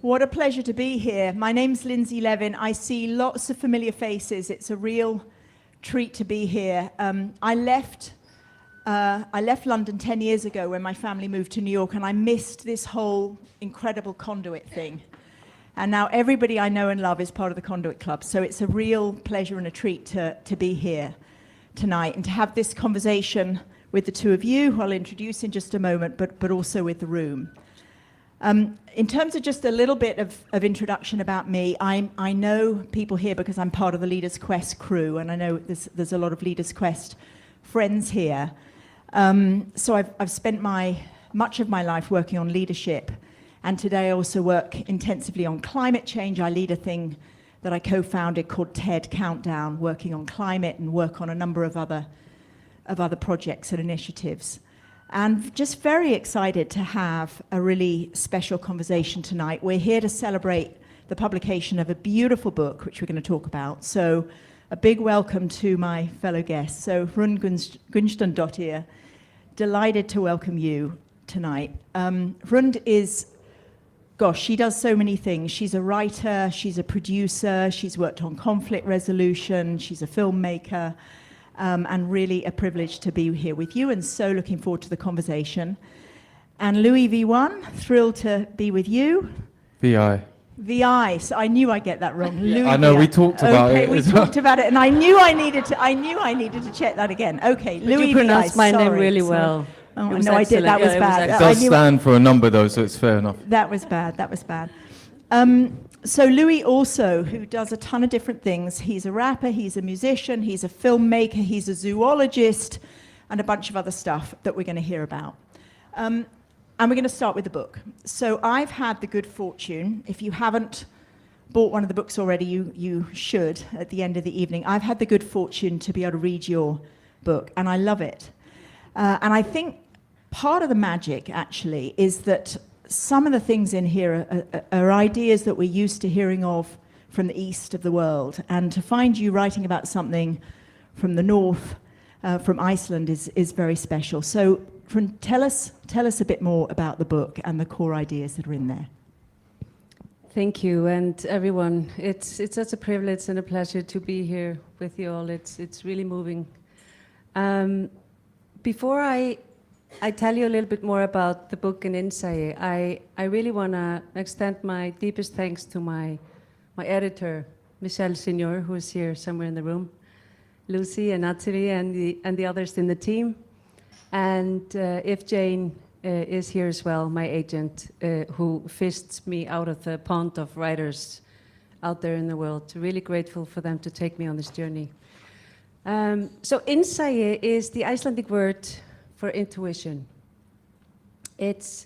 What a pleasure to be here. My name's Lindsay Levin. I see lots of familiar faces. It's a real treat to be here. I left London 10 years ago when my family moved to New York, and I missed this whole incredible Conduit thing. And now everybody I know and love is part of the Conduit Club. So it's a real pleasure and a treat to be here tonight and to have this conversation with the two of you, who I'll introduce in just a moment, but also with the room. In terms of just a little bit of introduction about me, I know people here because I'm part of the Leaders Quest crew, and I know there's a lot of Leaders Quest friends here. So I've spent much of my life working on leadership, and today I also work intensively on climate change. I lead a thing that I co-founded called TED Countdown, working on climate and work on a number of other projects and initiatives. And just very excited to have a really special conversation tonight. We're here to celebrate the publication of a beautiful book, which we're going to talk about. So a big welcome to my fellow guests. So Hrund Gunnsteinsdóttir, delighted to welcome you tonight. Hrund is, gosh, she does so many things. She's a writer, she's a producer, she's worked on conflict resolution, she's a filmmaker, and really a privilege to be here with you, and so looking forward to the conversation. And Louis V1, thrilled to be with you. VI. VI, so I knew I'd get that wrong. Louis I know, VI. we talked about it. We talked about it, and I knew I needed to check that again. Okay, But Louis you pronounced VI, my name sorry. really well. Oh, It was no, I did. That was excellent. bad. It I does knew stand for a number though, so it's fair enough. That was bad. That was bad. So Louis also, who does a ton of different things. He's a rapper, he's a musician, he's a filmmaker, he's a zoologist, and a bunch of other stuff that we're going to hear about. And we're going to start with the book. So I've had the good fortune, if you haven't bought one of the books already, you should at the end of the evening. I've had the good fortune to be able to read your book, and I love it. And I think part of the magic, actually, is that some of the things in here are ideas that we're used to hearing of from the east of the world. And to find you writing about something from the north, from Iceland, is very special. So tell us a bit more about the book and the core ideas that are in there. Thank you, and everyone. It's such a privilege and a pleasure to be here with you all. It's really moving. Before I tell you a little bit more about the book and InnSæi, I really want to extend my deepest thanks to my editor, Michelle Senior, who is here somewhere in the room, Lucy and Natalie and the others in the team, and if Jane is here as well, my agent, who fished me out of the pond of writers out there in the world. Really grateful for them to take me on this journey. So InnSæi is the Icelandic word for intuition. It's,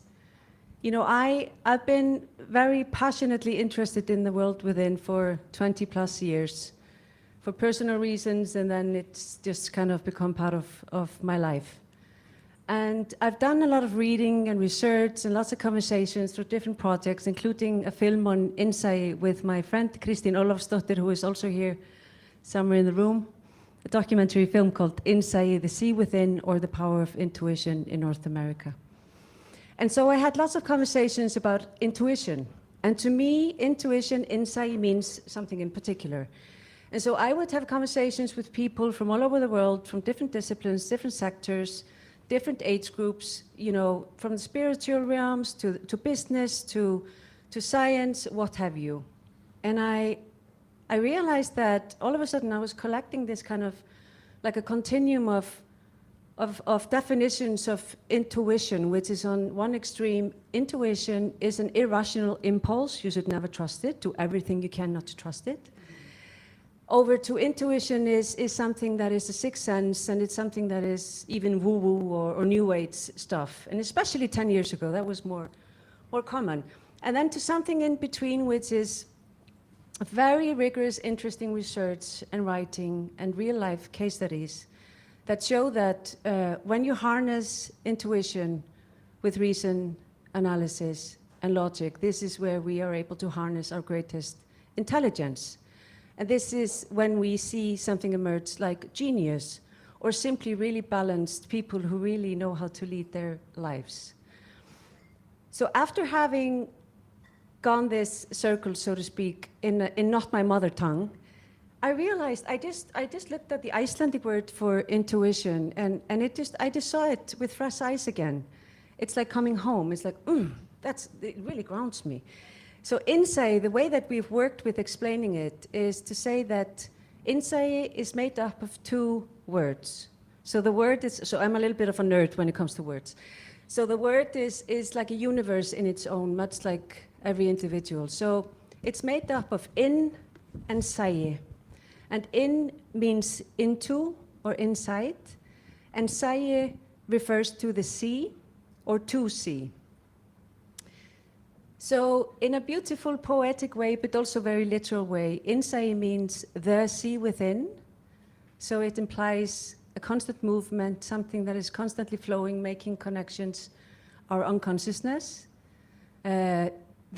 you know, I've been very passionately interested in the world within for 20 plus years for personal reasons, and then it's just kind of become part of my life. And I've done a lot of reading and research and lots of conversations through different projects, including a film on InnSæi with my friend Kristín Ólafsdóttir, who is also here somewhere in the room. A documentary film called InnSæi, The Sea Within, or The Power of Intuition in North America. And so I had lots of conversations about intuition. And to me, intuition, InnSæi, means something in particular. And so I would have conversations with people from all over the world, from different disciplines, different sectors, different age groups, you know, from the spiritual realms to business, to science, what have you. And I realized that all of a sudden I was collecting this kind of like a continuum of definitions of intuition, which is on one extreme, intuition is an irrational impulse. You should never trust it. Do everything you can not to trust it. Over to intuition is something that is a sixth sense, and it's something that is even woo-woo or new age stuff. And especially 10 years ago, that was more common. And then to something in between, which is very rigorous, interesting research and writing and real-life case studies that show that when you harness intuition with reason, analysis, and logic, this is where we are able to harness our greatest intelligence. And this is when we see something emerge like genius, or simply really balanced people who really know how to lead their lives. So after having gone this circle, so to speak, in not my mother tongue, I realized I just looked at the Icelandic word for intuition, and I just saw it with fresh eyes again. It's like coming home. It's like, it really grounds me. So insai, the way that we've worked with explaining it is to say that insai is made up of two words. So the word is, so I'm a little bit of a nerd when it comes to words. So the word is like a universe in its own, much like every individual. So it's made up of in and sai. And in means into or inside, and sai refers to the sea or to sea. So in a beautiful poetic way, but also very literal way, insai means the sea within. So it implies a constant movement, something that is constantly flowing, making connections, our unconsciousness. The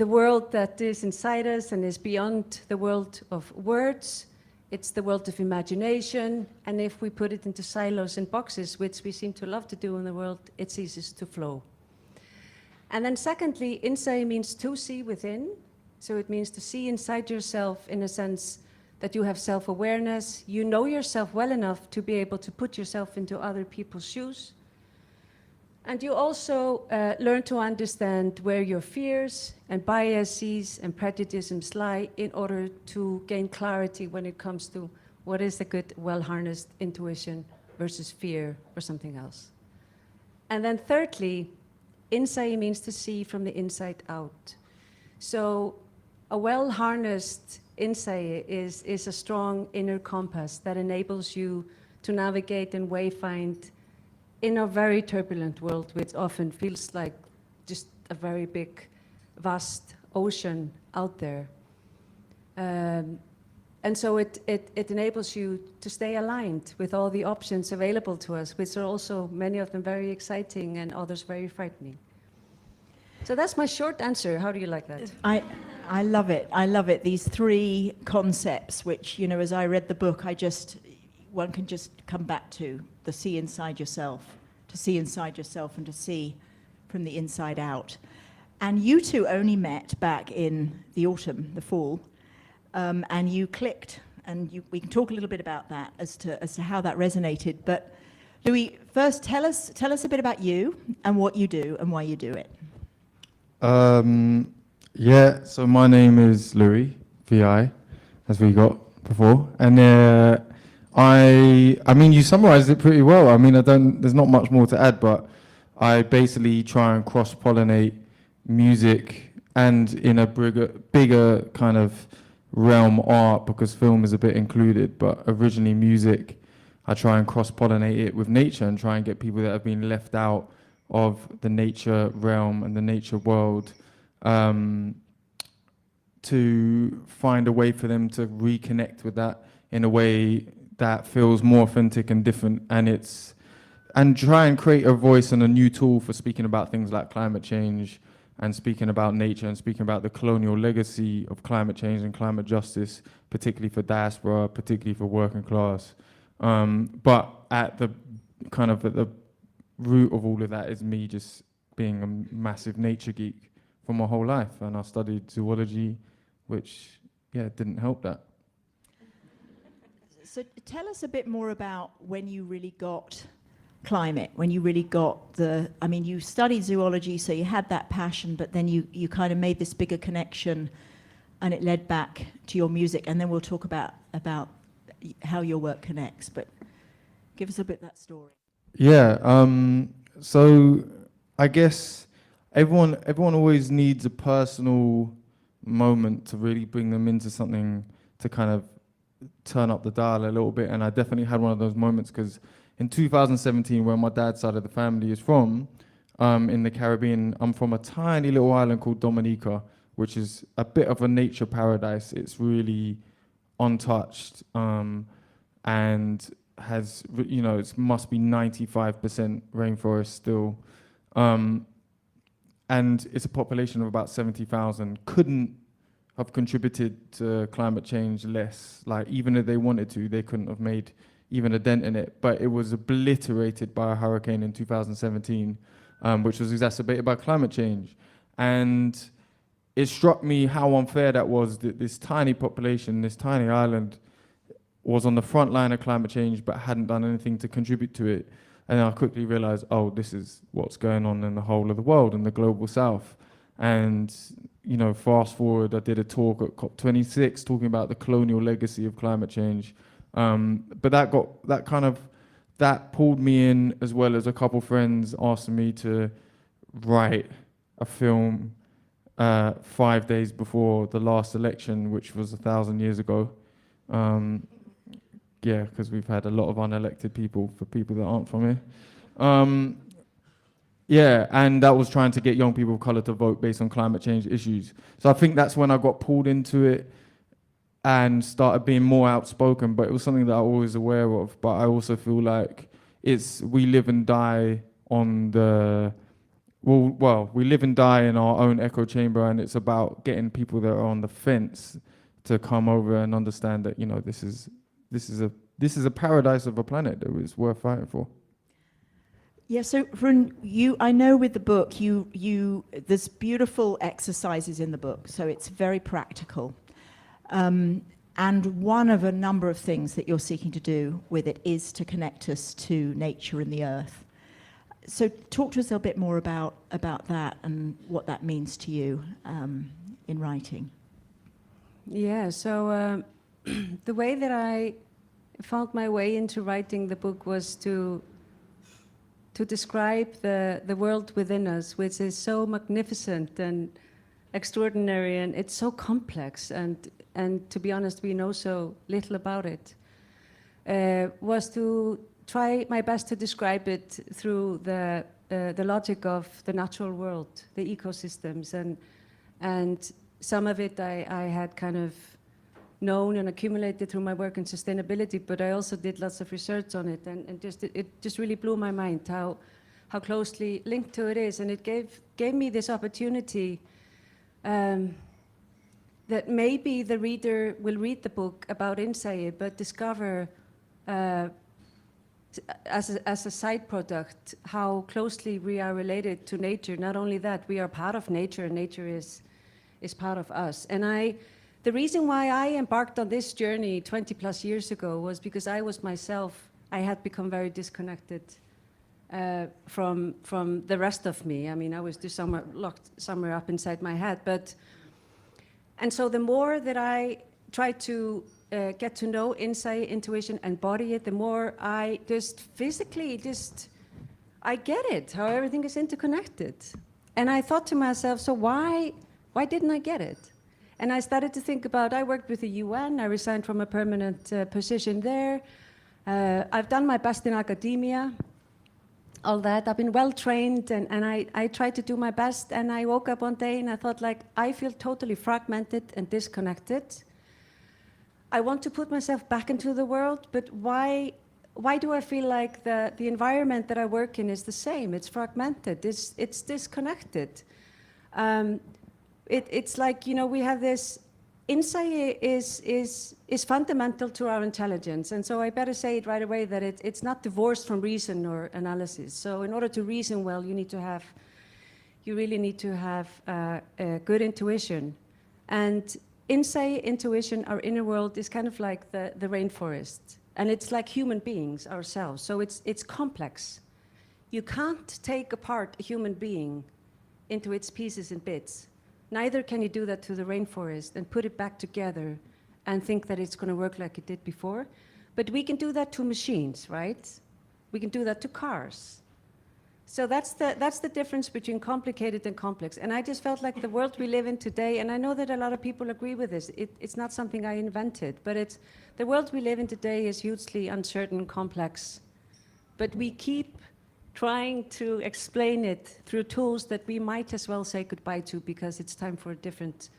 world that is inside us and is beyond the world of words, it's the world of imagination. And if we put it into silos and boxes, which we seem to love to do in the world, it ceases to flow. And then secondly, insai means to see within. So it means to see inside yourself in a sense that you have self-awareness, you know yourself well enough to be able to put yourself into other people's shoes. And you also learn to understand where your fears and biases and prejudices lie in order to gain clarity when it comes to what is a good, well-harnessed intuition versus fear or something else. And then thirdly, insai means to see from the inside out. So a well-harnessed insai is a strong inner compass that enables you to navigate and wayfind in a very turbulent world, which often feels like just a very big, vast ocean out there. And so it enables you to stay aligned with all the options available to us, which are also, many of them, very exciting and others very frightening. So that's my short answer. How do you like that? I love it. I love it. These three concepts, which, you know, as I read the book, one can just come back to the see inside yourself, to see inside yourself and to see from the inside out. And you two only met back in the autumn, the fall, and you clicked. And we can talk a little bit about that as to how that resonated. But Louis, first tell us a bit about you and what you do and why you do it. Yeah, so my name is Louis, VI, as we got before. And I mean, you summarized it pretty well. I mean, there's not much more to add, but I basically try and cross-pollinate music and in a bigger kind of realm art, because film is a bit included, but originally music, I try and cross-pollinate it with nature and try and get people that have been left out of the nature realm and the nature world to find a way for them to reconnect with that in a way that feels more authentic and different, and try and create a voice and a new tool for speaking about things like climate change and speaking about nature and speaking about the colonial legacy of climate change and climate justice, particularly for diaspora, particularly for working class. But at the root of all of that is me just being a massive nature geek for my whole life, and I studied zoology, which didn't help that. So tell us a bit more about when you really got climate, when you really got you studied zoology, so you had that passion, but then you kind of made this bigger connection and it led back to your music, and then we'll talk about how your work connects, but give us a bit of that story. Yeah, so I guess everyone always needs a personal moment to really bring them into something to kind of turn up the dial a little bit, and I definitely had one of those moments because in 2017, where my dad's side of the family is from, in the Caribbean, I'm from a tiny little island called Dominica, which is a bit of a nature paradise. It's really untouched and has, it must be 95% rainforest still. And it's a population of about 70,000. Couldn't have contributed to climate change less. Like, even if they wanted to, they couldn't have made even a dent in it. But it was obliterated by a hurricane in 2017, which was exacerbated by climate change. And it struck me how unfair that was, that this tiny population, this tiny island, was on the front line of climate change but hadn't done anything to contribute to it. And I quickly realized, oh, this is what's going on in the whole of the world, in the global south. And, you know, fast forward, I did a talk at COP26 talking about the colonial legacy of climate change. But that pulled me in, as well as a couple friends asking me to write a film 5 days before the last election, which was 1,000 years ago. Yeah, because we've had a lot of unelected people, for people that aren't from here. Yeah, and that was trying to get young people of color to vote based on climate change issues. So I think that's when I got pulled into it and started being more outspoken, but it was something that I was always aware of. But I also feel like we live and die on the, we live and die in our own echo chamber, and it's about getting people that are on the fence to come over and understand that, you know, this is a paradise of a planet that is worth fighting for. Yeah, so Hrund, I know with the book, there's beautiful exercises in the book, so it's very practical. And one of a number of things that you're seeking to do with it is to connect us to nature and the earth. So talk to us a bit more about that and what that means to you in writing. Yeah, so the way that I found my way into writing the book was to describe the world within us, which is so magnificent and extraordinary, and it's so complex, and to be honest, we know so little about it, was to try my best to describe it through the logic of the natural world, the ecosystems, and some of it I had kind of known and accumulated through my work in sustainability, but I also did lots of research on it, and it just really blew my mind how closely linked to it is, and it gave me this opportunity that maybe the reader will read the book about InnSæi, but discover as a side product how closely we are related to nature. Not only that, we are part of nature, and nature is part of us. And the reason why I embarked on this journey 20 plus years ago was because I had become very disconnected from the rest of me. I mean, I was just locked somewhere up inside my head. And so the more that I tried to get to know InnSæi, intuition, and embody it, the more I just physically I get it, how everything is interconnected. And I thought to myself, so why didn't I get it? And I started to think about, I worked with the UN, I resigned from a permanent position there. I've done my best in academia, all that. I've been well trained, and I tried to do my best, and I woke up one day and I thought, like, I feel totally fragmented and disconnected. I want to put myself back into the world, but why do I feel like the environment that I work in is the same? It's fragmented, it's disconnected. It's like, you know, we have this, InnSæi is fundamental to our intelligence, and so I better say it right away that it's not divorced from reason or analysis. So in order to reason well, you really need to have a good intuition. And InnSæi, intuition, our inner world, is kind of like the rainforest, and it's like human beings ourselves. So it's complex. You can't take apart a human being into its pieces and bits. Neither can you do that to the rainforest and put it back together and think that it's going to work like it did before. But we can do that to machines, right? We can do that to cars. So that's the difference between complicated and complex. And I just felt like the world we live in today, and I know that a lot of people agree with this, it's not something I invented, but the world we live in today is hugely uncertain, complex. But we keep trying to explain it through tools that we might as well say goodbye to, because it's time for a different,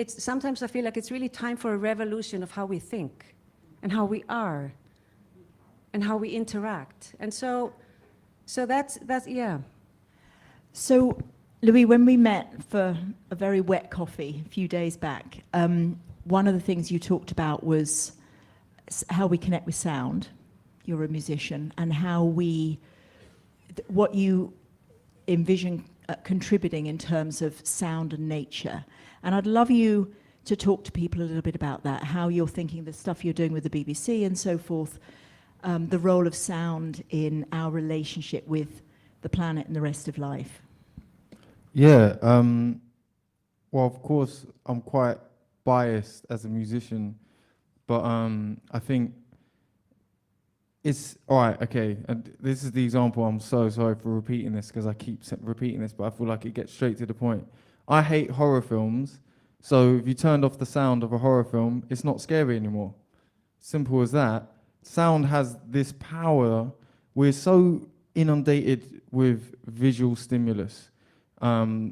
sometimes I feel like it's really time for a revolution of how we think and how we are and how we interact. And so that's yeah. So Louis, when we met for a very wet coffee a few days back, one of the things you talked about was how we connect with sound. You're a musician, and how what you envision contributing in terms of sound and nature. And I'd love you to talk to people a little bit about that, how you're thinking, the stuff you're doing with the BBC and so forth, the role of sound in our relationship with the planet and the rest of life. Yeah, well, of course, I'm quite biased as a musician, but I think it's all right. Okay, and this is the example. I'm so sorry for repeating this because I keep repeating this, but I feel like it gets straight to the point. I hate horror films, so if you turned off the sound of a horror film, it's not scary anymore. Simple as that. Sound has this power. We're so inundated with visual stimulus, for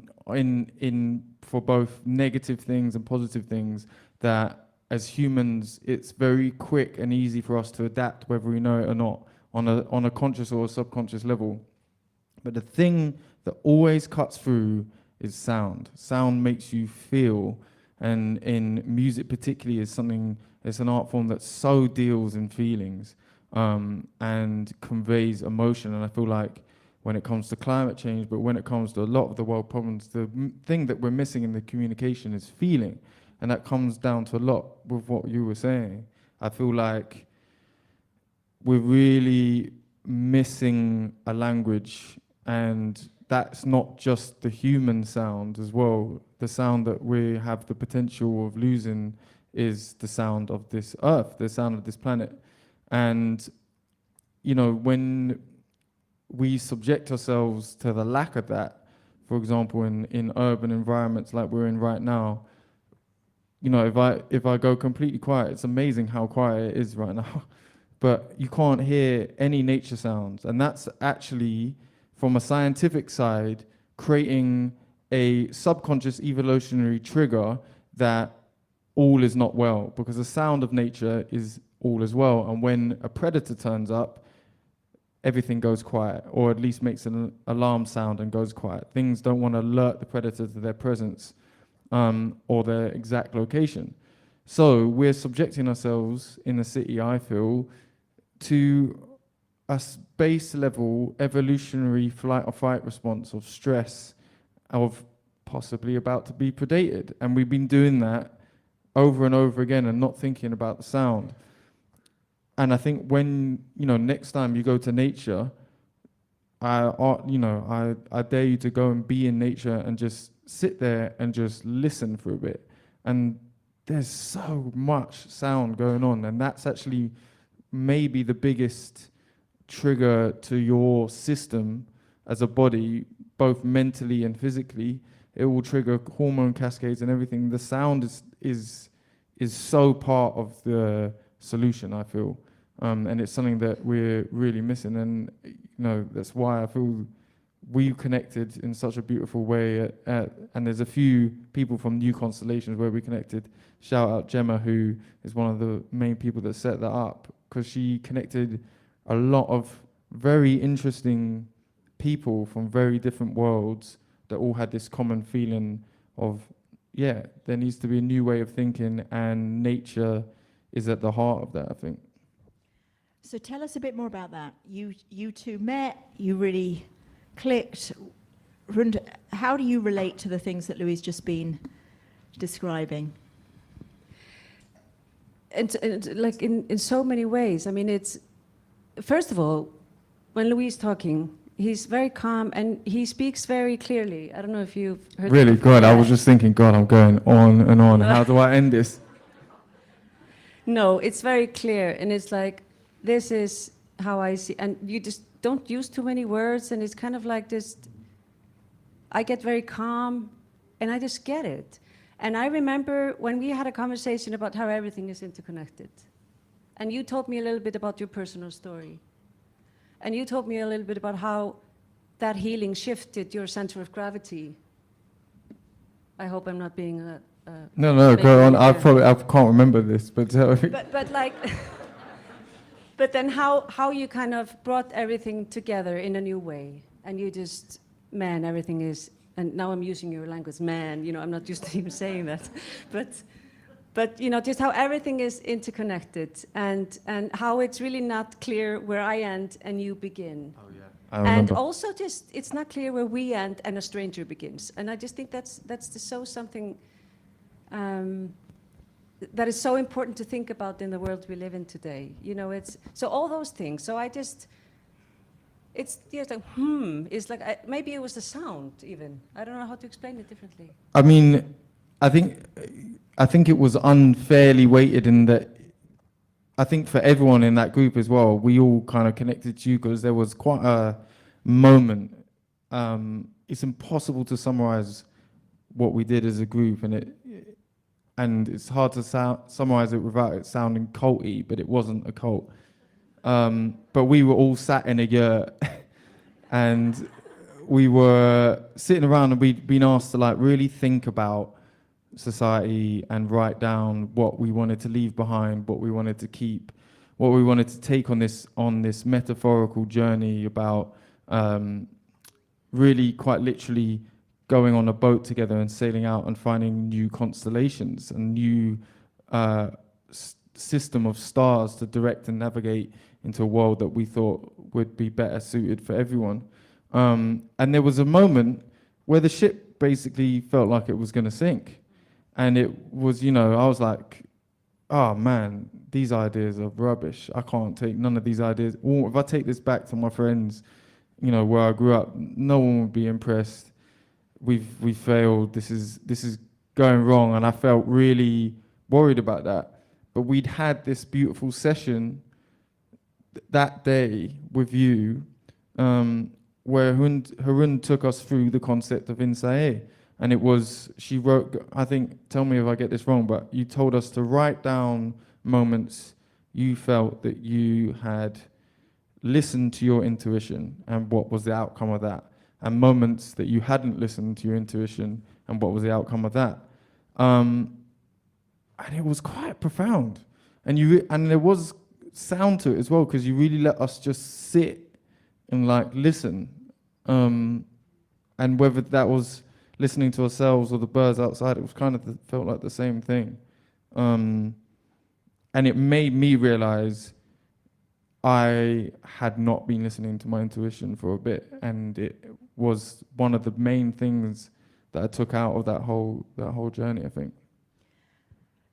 both negative things and positive things, that as humans, it's very quick and easy for us to adapt, whether we know it or not, on a conscious or a subconscious level. But the thing that always cuts through is sound. Sound makes you feel, and in music particularly is something, it's an art form that so deals in feelings and conveys emotion. And I feel like when it comes to climate change, but when it comes to a lot of the world problems, the thing that we're missing in the communication is feeling. And that comes down to a lot with what you were saying. I feel like we're really missing a language, and that's not just the human sound as well. The sound that we have the potential of losing is the sound of this earth, the sound of this planet. And, you know, when we subject ourselves to the lack of that, for example, in urban environments like we're in right now, you know, if I go completely quiet, it's amazing how quiet it is right now. But you can't hear any nature sounds. And that's actually, from a scientific side, creating a subconscious evolutionary trigger that all is not well, because the sound of nature is all is well. And when a predator turns up, everything goes quiet, or at least makes an alarm sound and goes quiet. Things don't want to alert the predator to their presence or their exact location. So we're subjecting ourselves in the city, I feel, to a base level evolutionary flight or fight response of stress, of possibly about to be predated. And we've been doing that over and over again and not thinking about the sound. And I think when, you know, next time you go to nature, I dare you to go and be in nature and just sit there and just listen for a bit. And there's so much sound going on, and that's actually maybe the biggest trigger to your system as a body, both mentally and physically. It will trigger hormone cascades and everything. The sound is so part of the solution, I feel. And it's something that we're really missing. And you know, that's why I feel we connected in such a beautiful way. And there's a few people from New Constellations where we connected. Shout out Gemma, who is one of the main people that set that up, because she connected a lot of very interesting people from very different worlds that all had this common feeling of, yeah, there needs to be a new way of thinking, and nature is at the heart of that, I think. So tell us a bit more about that. You two met, you really clicked. Hrund, how do you relate to the things that Louis just been describing? And like in so many ways. I mean, it's, first of all, when Louis is talking, he's very calm and he speaks very clearly. I don't know if you've heard. Really, God, I was just thinking, God, I'm going on and on. How do I end this? No, it's very clear, and it's like, this is how I see, and you just don't use too many words, and it's kind of like this, I get very calm, and I just get it. And I remember when we had a conversation about how everything is interconnected, and you told me a little bit about your personal story, and you told me a little bit about how that healing shifted your center of gravity. I hope I'm not being a No, go on. I can't remember this, but but like, but then how you kind of brought everything together in a new way, and you just, man, everything is, and now I'm using your language, man, you know, I'm not used to even saying that, but you know, just how everything is interconnected, and how it's really not clear where I end and you begin. Oh yeah. I And remember. also just, it's not clear where we end and a stranger begins. And I just think that's so something that is so important to think about in the world we live in today. You know, it's, so all those things. So I just, it's just like, it's like, maybe it was the sound even. I don't know how to explain it differently. I mean, I think it was unfairly weighted in that. I think for everyone in that group as well, we all kind of connected to you because there was quite a moment. It's impossible to summarize what we did as a group, and it's hard to summarize it without it sounding culty, but it wasn't a cult. But we were all sat in a yurt and we were sitting around, and we'd been asked to like really think about society and write down what we wanted to leave behind, what we wanted to keep, what we wanted to take on this metaphorical journey about really quite literally going on a boat together and sailing out and finding new constellations and new system of stars to direct and navigate into a world that we thought would be better suited for everyone. And there was a moment where the ship basically felt like it was going to sink. And it was, you know, I was like, oh man, these ideas are rubbish. I can't take none of these ideas. Or if I take this back to my friends, you know, where I grew up, no one would be impressed. We failed. This is going wrong. And I felt really worried about that. But we'd had this beautiful session that day with you, where Hrund took us through the concept of InnSæi. And it was, she wrote, I think, tell me if I get this wrong, but you told us to write down moments you felt that you had listened to your intuition and what was the outcome of that, and moments that you hadn't listened to your intuition and what was the outcome of that. And it was quite profound. And there was sound to it as well, because you really let us just sit and like listen. And whether that was listening to ourselves or the birds outside, it was kind of felt like the same thing. And it made me realize I had not been listening to my intuition for a bit, and it was one of the main things that I took out of that whole journey, I think.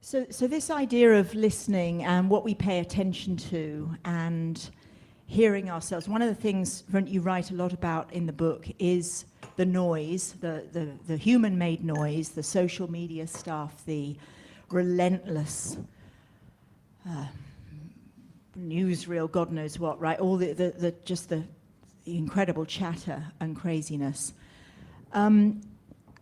So this idea of listening and what we pay attention to and hearing ourselves, one of the things you write a lot about in the book is the noise, the human-made noise, the social media stuff, the relentless newsreel, God knows what, right? All the incredible chatter and craziness. And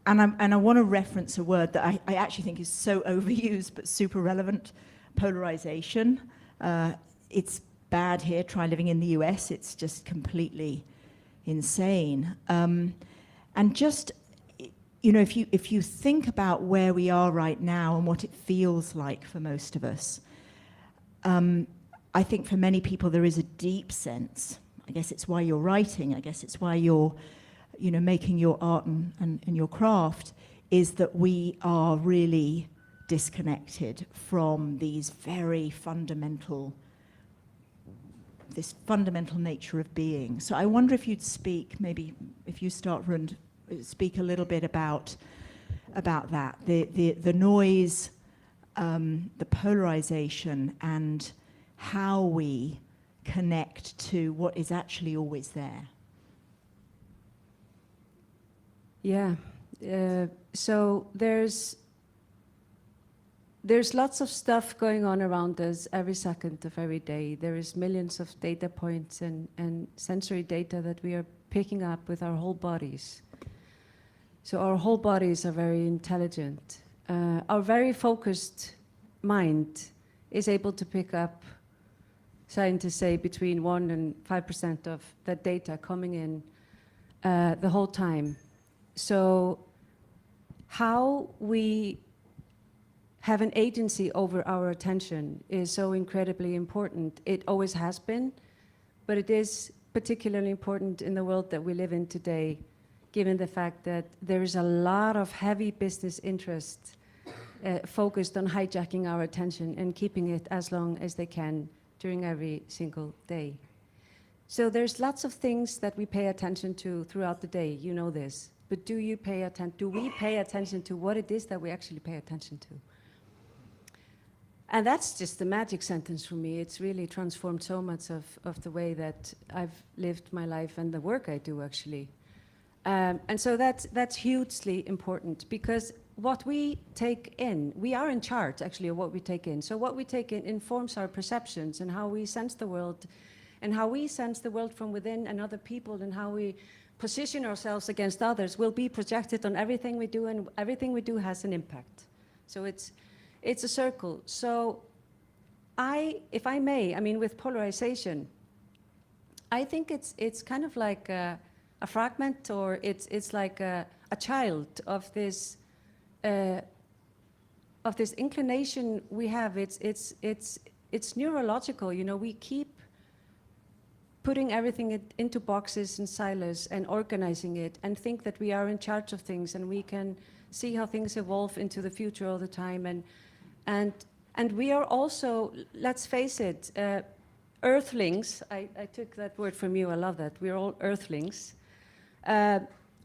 I want to reference a word that I actually think is so overused but super relevant: polarization. It's bad here. Try living in the US. It's just completely insane. And just, you know, if you think about where we are right now and what it feels like for most of us, I think for many people there is a deep sense. I guess it's why you're writing. I guess it's why you're, you know, making your art and your craft, is that we are really disconnected from these very fundamental, this fundamental nature of being. So I wonder if you'd speak, maybe if you start, Hrund, speak a little bit about that, the noise, the polarization, and how we connect to what is actually always there. Yeah. So there's lots of stuff going on around us every second of every day. There is millions of data points and sensory data that we are picking up with our whole bodies. So our whole bodies are very intelligent. Our very focused mind is able to pick up, scientists say, between 1% and 5% of that data coming in the whole time. So how we have an agency over our attention is so incredibly important. It always has been, but it is particularly important in the world that we live in today, given the fact that there is a lot of heavy business interest focused on hijacking our attention and keeping it as long as they can during every single day. So there's lots of things that we pay attention to throughout the day, you know this. But do we pay attention to what it is that we actually pay attention to? And that's just the magic sentence for me. It's really transformed so much of the way that I've lived my life and the work I do, actually. And so that's hugely important, because what we take in, we are in charge, actually, of what we take in. So what we take in informs our perceptions and how we sense the world, and how we sense the world from within and other people, and how we position ourselves against others will be projected on everything we do, and everything we do has an impact. So it's a circle. So if I may, I mean, with polarization, I think it's kind of like a fragment, or it's like a child of this inclination we have. It's neurological, you know. We keep putting everything into boxes and silos and organizing it, and think that we are in charge of things, and we can see how things evolve into the future all the time. And we are also, let's face it, earthlings. I took that word from you. I love that. We're all earthlings.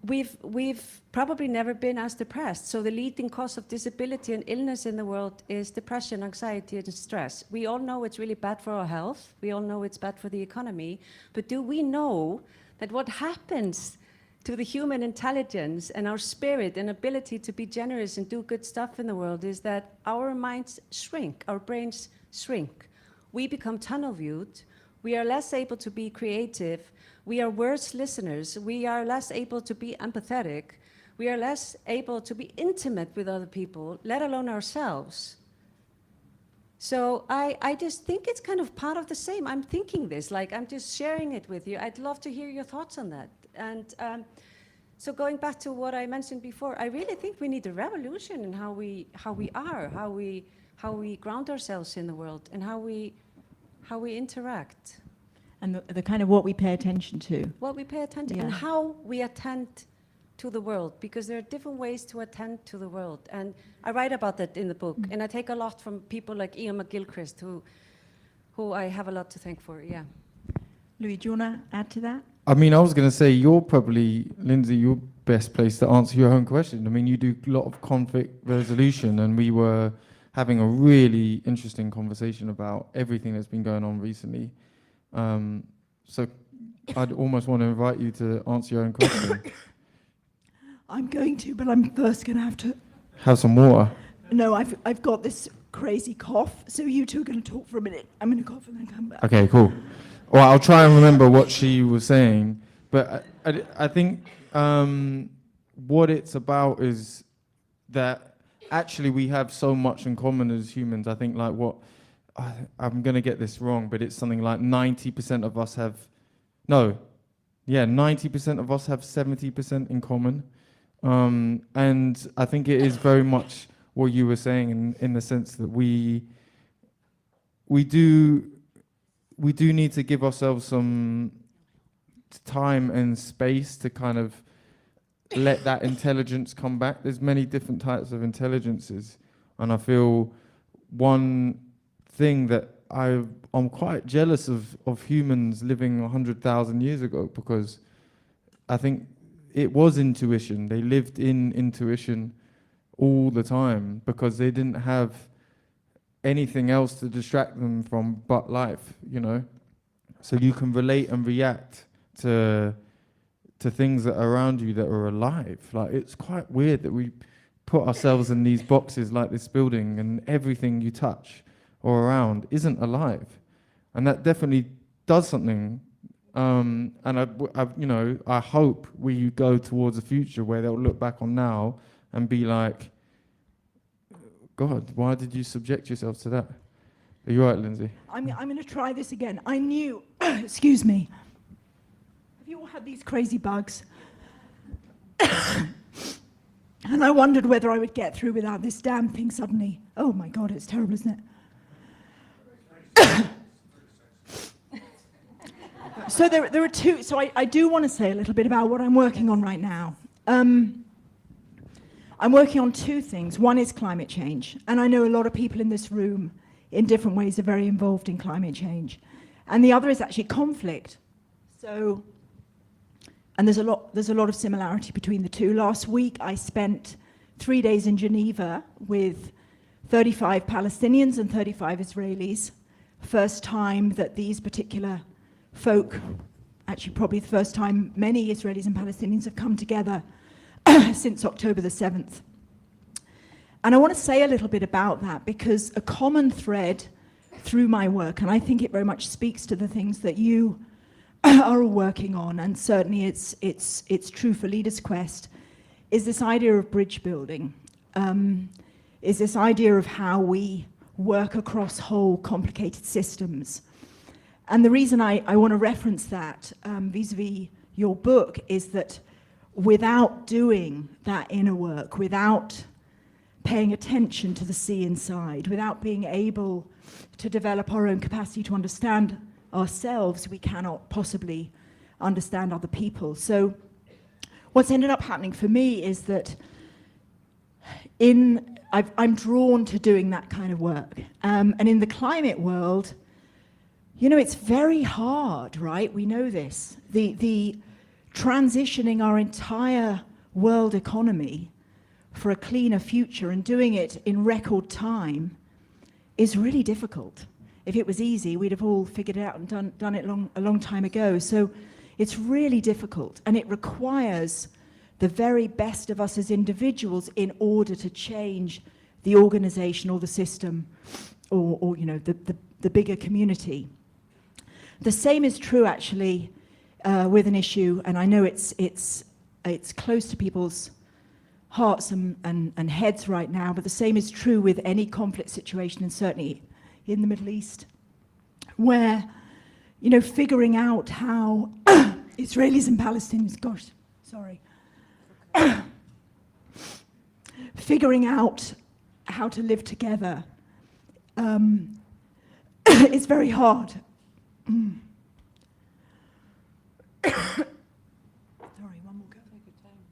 We've probably never been as depressed. So the leading cause of disability and illness in the world is depression, anxiety, and stress. We all know it's really bad for our health. We all know it's bad for the economy. But do we know that what happens to the human intelligence and our spirit and ability to be generous and do good stuff in the world is that our minds shrink, our brains shrink. We become tunnel-viewed. We are less able to be creative. We are worse listeners. We are less able to be empathetic. We are less able to be intimate with other people, let alone ourselves. So I just think it's kind of part of the same. I'm thinking this, like I'm just sharing it with you. I'd love to hear your thoughts on that. And so going back to what I mentioned before, I really think we need a revolution in how we ground ourselves in the world, and how we interact. And the kind of what we pay attention to. What we pay attention, Yeah. and how we attend to the world, because there are different ways to attend to the world. And I write about that in the book, and I take a lot from people like Ian McGilchrist, who I have a lot to thank for, yeah. Louis, do you want to add to that? I mean, I was going to say, you're probably, Lindsay, you're best placed to answer your own question. I mean, you do a lot of conflict resolution, and we were having a really interesting conversation about everything that's been going on recently. So I'd almost want to invite you to answer your own question. I'm going to, but I'm first going to have to... Have some water. No, I've got this crazy cough, so you two are going to talk for a minute. I'm going to cough and then come back. Okay, cool. Well, I'll try and remember what she was saying, but I think what it's about is that actually we have so much in common as humans. I think like I'm going to get this wrong, but it's something like 90% of us have, 90% of us have 70% in common. And I think it is very much what you were saying in the sense that we do need to give ourselves some time and space to kind of let that intelligence come back. There's many different types of intelligences, and I feel one thing that I'm quite jealous of humans living 100,000 years ago, because I think it was intuition. They lived in intuition all the time because they didn't have anything else to distract them from but life, you know? So you can relate and react to things that are around you that are alive. Like, it's quite weird that we put ourselves in these boxes like this building, and everything you touch or around isn't alive. And that definitely does something. And I hope we go towards a future where they'll look back on now and be like, God, why did you subject yourself to that? Are you right, Lindsay? I'm going to try this again. I knew, excuse me. Have you all had these crazy bugs? And I wondered whether I would get through without this damn thing suddenly. Oh my God, it's terrible, isn't it? So there are two, so I do want to say a little bit about what I'm working on right now. I'm working on two things. One is climate change, and I know a lot of people in this room in different ways are very involved in climate change. And the other is actually conflict. So, and there's a lot of similarity between the two. Last week I spent 3 days in Geneva with 35 Palestinians and 35 Israelis. First time that these particular folk, actually probably the first time many Israelis and Palestinians have come together since October the 7th. And I want to say a little bit about that, because a common thread through my work, and I think it very much speaks to the things that you are working on, and certainly it's true for Leaders Quest, is this idea of bridge building, is this idea of how we work across whole complicated systems. And the reason I want to reference that vis-a-vis your book is that without doing that inner work, without paying attention to the sea inside, without being able to develop our own capacity to understand ourselves, we cannot possibly understand other people. So what's ended up happening for me is that I'm drawn to doing that kind of work. And in the climate world, you know, it's very hard, right? We know this. The transitioning our entire world economy for a cleaner future and doing it in record time is really difficult. If it was easy, we'd have all figured it out and done it a long time ago. So it's really difficult, and it requires the very best of us as individuals in order to change the organization or the system or you know, the bigger community. The same is true actually with an issue, and I know it's close to people's hearts and heads right now, but the same is true with any conflict situation, and certainly in the Middle East, where, you know, figuring out how Israelis and Palestinians, figuring out how to live together is very hard. Sorry, one more go. Take your time.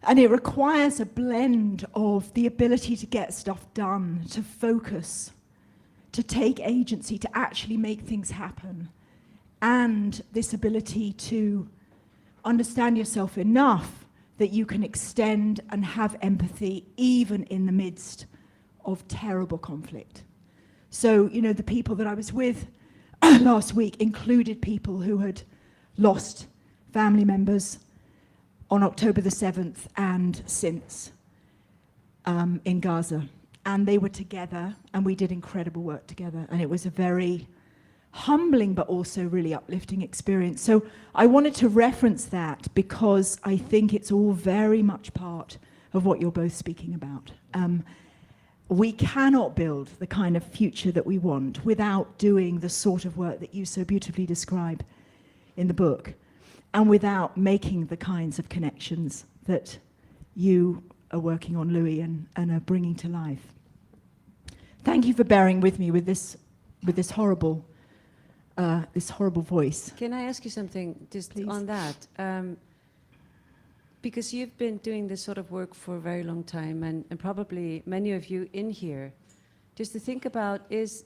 And it requires a blend of the ability to get stuff done, to focus, to take agency, to actually make things happen, and this ability to understand yourself enough that you can extend and have empathy even in the midst of terrible conflict. So, you know, the people that I was with last week included people who had lost family members on October the 7th and since in Gaza. And they were together, and we did incredible work together. And it was a very humbling but also really uplifting experience. So I wanted to reference that because I think it's all very much part of what you're both speaking about. We cannot build the kind of future that we want without doing the sort of work that you so beautifully describe in the book, and without making the kinds of connections that you are working on, Louis, and are bringing to life. Thank you for bearing with me with this horrible voice. Can I ask you something just Please. on that? Because you've been doing this sort of work for a very long time, and probably many of you in here, just to think about, is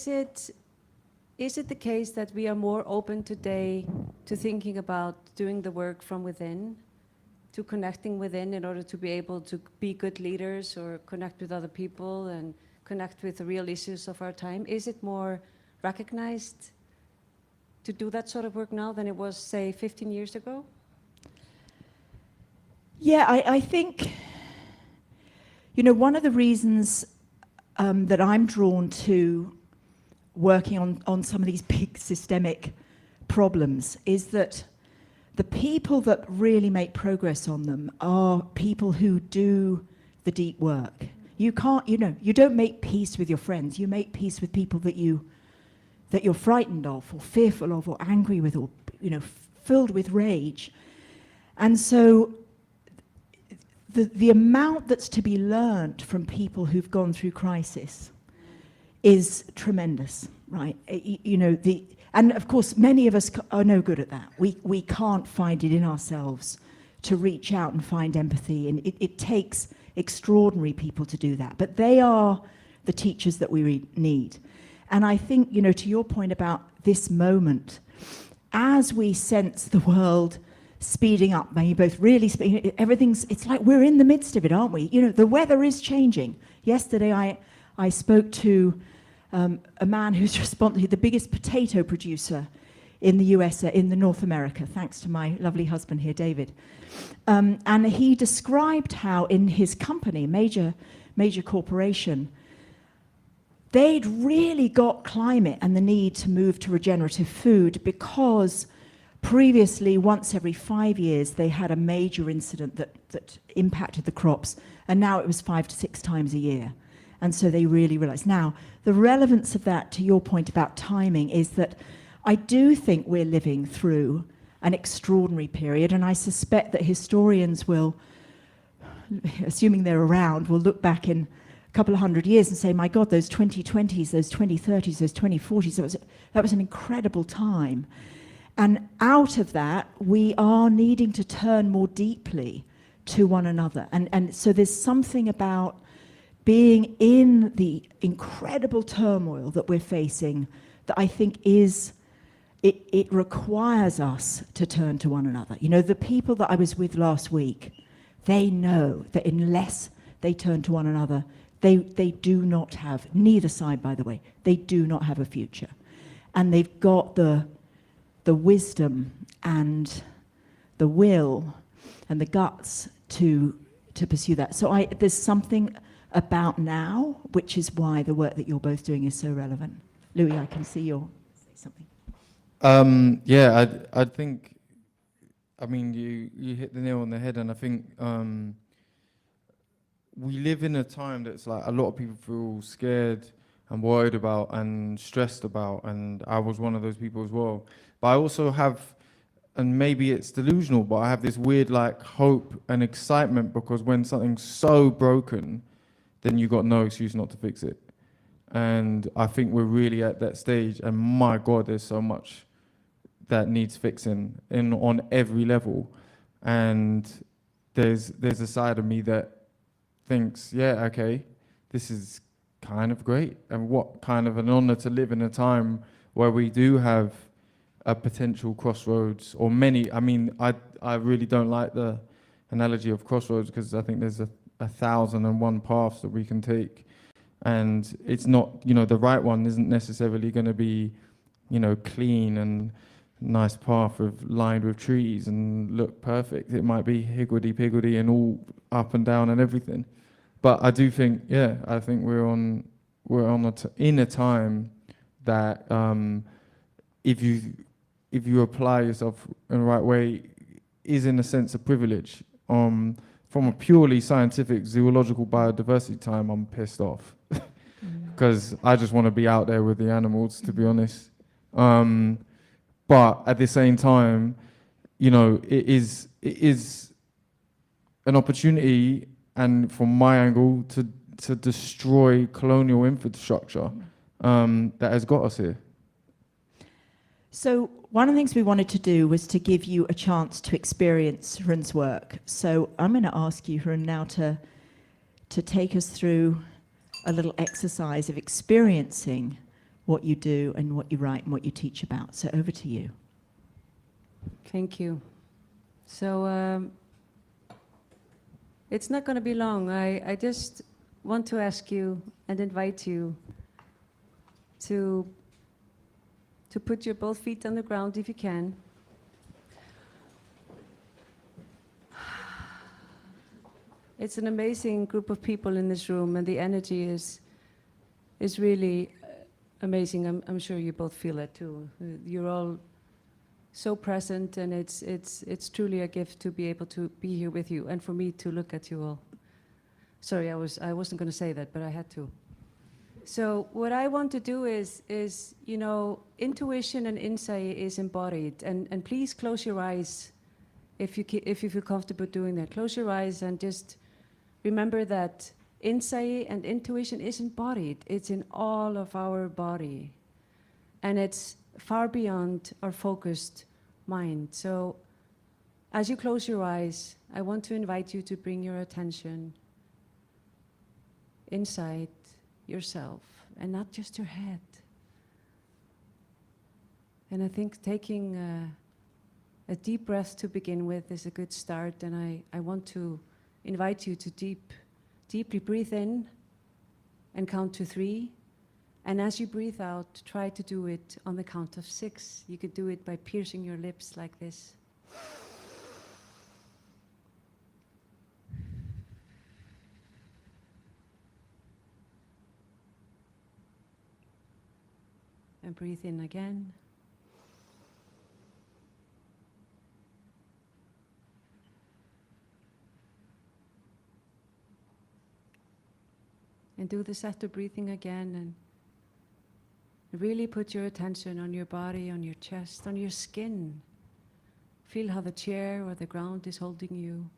it the case that we are more open today to thinking about doing the work from within, to connecting within in order to be able to be good leaders or connect with other people and connect with the real issues of our time? Is it more recognized to do that sort of work now than it was, say, 15 years ago? Yeah, I think, you know, one of the reasons that I'm drawn to working on some of these big systemic problems is that the people that really make progress on them are people who do the deep work. You can't, you know, you don't make peace with your friends. You make peace with people that you're frightened of, or fearful of, or angry with, or, you know, filled with rage. And so the amount that's to be learned from people who've gone through crisis is tremendous, right? You know, and of course, many of us are no good at that. We can't find it in ourselves to reach out and find empathy, and it takes extraordinary people to do that. But they are the teachers that we need. And I think, you know, to your point about this moment, as we sense the world speeding up, maybe both really speeding, it's like we're in the midst of it, aren't we? You know, the weather is changing. Yesterday I spoke to a man who's responsible, the biggest potato producer in the US, in the North America, thanks to my lovely husband here, David. And he described how in his company, major corporation, they'd really got climate and the need to move to regenerative food because previously, once every 5 years, they had a major incident that impacted the crops, and now it was 5 to 6 times a year. And so they really realized. Now, the relevance of that, to your point about timing, is that I do think we're living through an extraordinary period, and I suspect that historians will, assuming they're around, will look back in a couple of 100 years and say, my God, those 2020s, those 2030s, those 2040s, that was an incredible time. And out of that, we are needing to turn more deeply to one another. And so there's something about being in the incredible turmoil that we're facing that I think it requires us to turn to one another. You know, the people that I was with last week, they know that unless they turn to one another, they do not have, neither side, by the way, they do not have a future. And they've got the wisdom and the will and the guts to pursue that. So there's something about now, which is why the work that you're both doing is so relevant. Louis, I can see you'll say something. Yeah, I think, I mean, you hit the nail on the head, and I think we live in a time that's like a lot of people feel scared and worried about and stressed about, and I was one of those people as well. But I also have, and maybe it's delusional, but I have this weird like hope and excitement, because when something's so broken, then you got no excuse not to fix it. And I think we're really at that stage, and my God, there's so much that needs fixing on every level. And there's a side of me that thinks, yeah, okay, this is kind of great, and what kind of an honor to live in a time where we do have a potential crossroads, or many. I mean, I really don't like the analogy of crossroads, because I think there's a 1,001 paths that we can take, and it's not, you know, the right one isn't necessarily going to be, you know, clean and nice path lined with trees and look perfect. It might be higgledy-piggledy and all up and down and everything. But I do think, yeah, I think we're in a time that if you apply yourself in the right way, is in a sense a privilege. From a purely scientific zoological biodiversity time, I'm pissed off, because I just want to be out there with the animals, to be honest. But at the same time, you know, it is an opportunity, and from my angle, to destroy colonial infrastructure that has got us here. So one of the things we wanted to do was to give you a chance to experience Hrund's work. So I'm going to ask you, Hrund, now to take us through a little exercise of experiencing what you do and what you write and what you teach about. So over to you. Thank you. So it's not going to be long. I just want to ask you and invite you to put your both feet on the ground if you can. It's an amazing group of people in this room, and the energy is really amazing. I'm sure you both feel it too. You're all so present, and it's truly a gift to be able to be here with you, and for me to look at you all. Sorry, I wasn't going to say that, but I had to. So what I want to do is you know, intuition and insight is embodied, and please close your eyes if you feel comfortable doing that. Close your eyes and just remember that insight and intuition is embodied. It's in all of our body, and it's far beyond our focused mind. So as you close your eyes, I want to invite you to bring your attention inside yourself and not just your head. And I think taking a deep breath to begin with is a good start, and I want to invite you to deeply breathe in and count to 3. And as you breathe out, try to do it on the count of 6. You could do it by piercing your lips like this. And breathe in again. And do this after breathing again, and really put your attention on your body, on your chest, on your skin. Feel how the chair or the ground is holding you.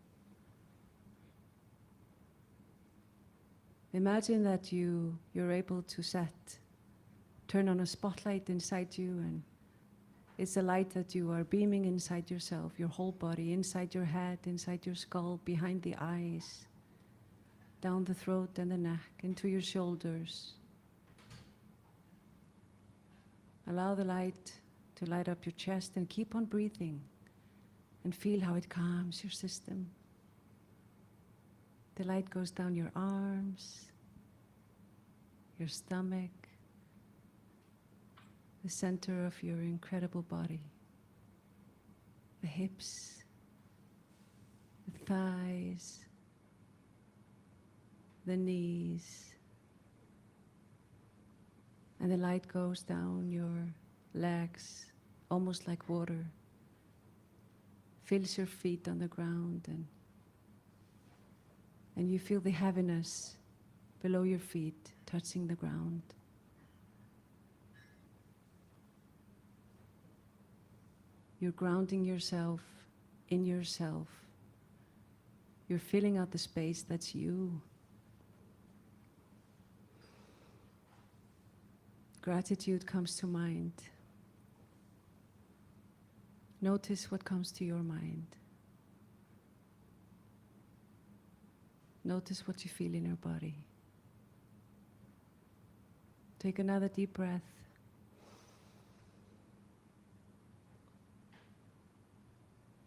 Imagine that you're able to turn on a spotlight inside you, and it's a light that you are beaming inside yourself, your whole body, inside your head, inside your skull, behind the eyes, down the throat and the neck, into your shoulders. Allow the light to light up your chest, and keep on breathing and feel how it calms your system. The light goes down your arms, your stomach, the center of your incredible body, the hips, the thighs, the knees, and the light goes down your legs, almost like water, fills your feet on the ground, and you feel the heaviness below your feet touching the ground. You're grounding yourself in yourself. You're filling out the space that's you. Gratitude comes to mind. Notice what comes to your mind. Notice what you feel in your body. Take another deep breath.